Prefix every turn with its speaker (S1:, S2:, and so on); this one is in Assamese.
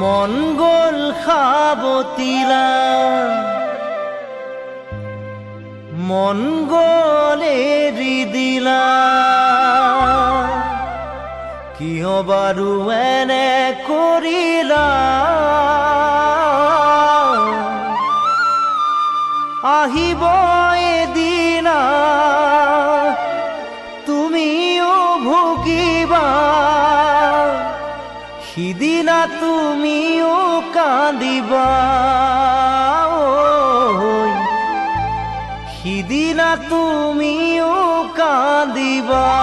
S1: মন গ'ল সাৱতিলা মন গ'ল এৰি দিলা কিয় বাৰু এনে কৰিলা আহিব এদিনা তুমিও ভুগিবা সিদিনা তুমিও কান্দিবা সিদিনা তুমিও কান্দিবা